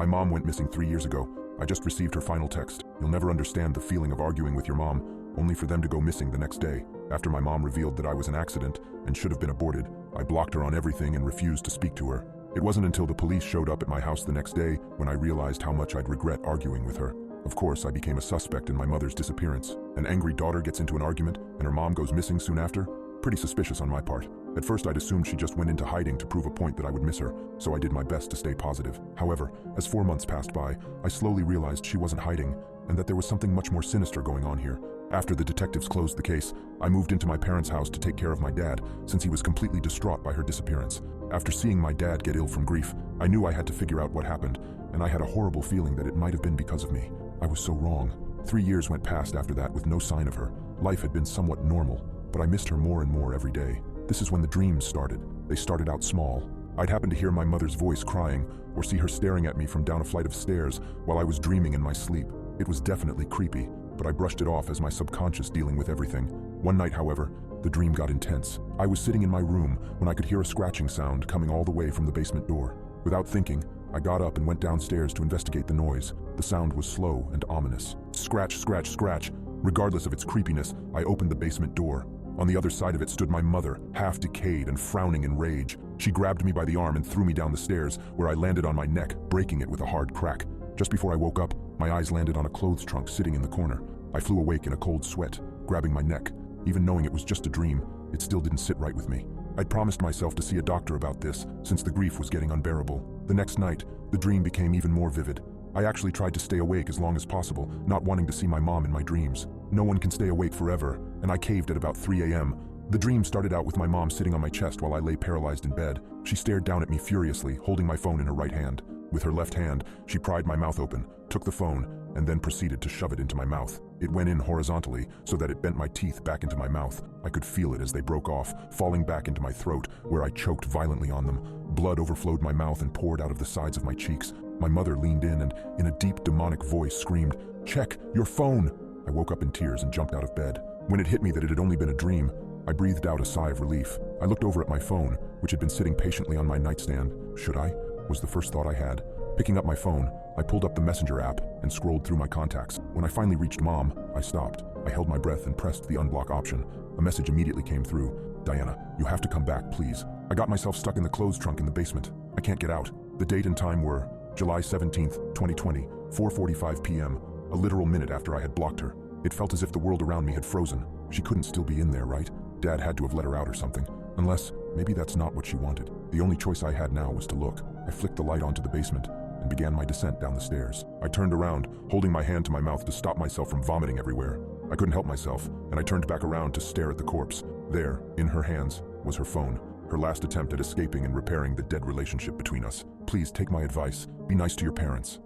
My mom went missing 3 years ago. I just received her final text. You'll never understand the feeling of arguing with your mom, only for them to go missing the next day. After my mom revealed that I was an accident and should have been aborted, I blocked her on everything and refused to speak to her. It wasn't until the police showed up at my house the next day when I realized how much I'd regret arguing with her. Of course, I became a suspect in my mother's disappearance. An angry daughter gets into an argument and her mom goes missing soon after? Pretty suspicious on my part. At first I'd assumed she just went into hiding to prove a point that I would miss her, so I did my best to stay positive. However, as 4 months passed by, I slowly realized she wasn't hiding and that there was something much more sinister going on here. After the detectives closed the case, I moved into my parents' house to take care of my dad, since he was completely distraught by her disappearance. After seeing my dad get ill from grief, I knew I had to figure out what happened, and I had a horrible feeling that it might have been because of me. I was so wrong. 3 years went past after that with no sign of her. Life had been somewhat normal, but I missed her more and more every day. This is when the dreams started. They started out small. I'd happen to hear my mother's voice crying, or see her staring at me from down a flight of stairs while I was dreaming in my sleep. It was definitely creepy, but I brushed it off as my subconscious dealing with everything. One night, however, the dream got intense. I was sitting in my room when I could hear a scratching sound coming all the way from the basement door. Without thinking, I got up and went downstairs to investigate the noise. The sound was slow and ominous. Scratch, scratch, scratch. Regardless of its creepiness, I opened the basement door. On the other side of it stood my mother, half decayed and frowning in rage. She grabbed me by the arm and threw me down the stairs, where I landed on my neck, breaking it with a hard crack. Just before I woke up, my eyes landed on a clothes trunk sitting in the corner. I flew awake in a cold sweat, grabbing my neck. Even knowing it was just a dream, it still didn't sit right with me. I'd promised myself to see a doctor about this, since the grief was getting unbearable. The next night, the dream became even more vivid. I actually tried to stay awake as long as possible, not wanting to see my mom in my dreams. No one can stay awake forever, and I caved at about 3 a.m. The dream started out with my mom sitting on my chest while I lay paralyzed in bed. She stared down at me furiously, holding my phone in her right hand. With her left hand, she pried my mouth open, took the phone, and then proceeded to shove it into my mouth. It went in horizontally, so that it bent my teeth back into my mouth. I could feel it as they broke off, falling back into my throat, where I choked violently on them. Blood overflowed my mouth and poured out of the sides of my cheeks. My mother leaned in and, in a deep demonic voice, screamed, "Check your phone!" I woke up in tears and jumped out of bed. When it hit me that it had only been a dream, I breathed out a sigh of relief. I looked over at my phone, which had been sitting patiently on my nightstand. Should I? Was the first thought I had. Picking up my phone, I pulled up the Messenger app and scrolled through my contacts. When I finally reached Mom, I stopped. I held my breath and pressed the unblock option. A message immediately came through. "Diana, you have to come back, please. I got myself stuck in the clothes trunk in the basement. I can't get out." The date and time were July 17th, 2020, 4:45 p.m., a literal minute after I had blocked her. It felt as if the world around me had frozen. She couldn't still be in there, right? Dad had to have let her out or something. Unless, maybe that's not what she wanted. The only choice I had now was to look. I flicked the light onto the basement and began my descent down the stairs. I turned around, holding my hand to my mouth to stop myself from vomiting everywhere. I couldn't help myself, and I turned back around to stare at the corpse. There, in her hands, was her phone. Her last attempt at escaping and repairing the dead relationship between us. Please take my advice. Be nice to your parents.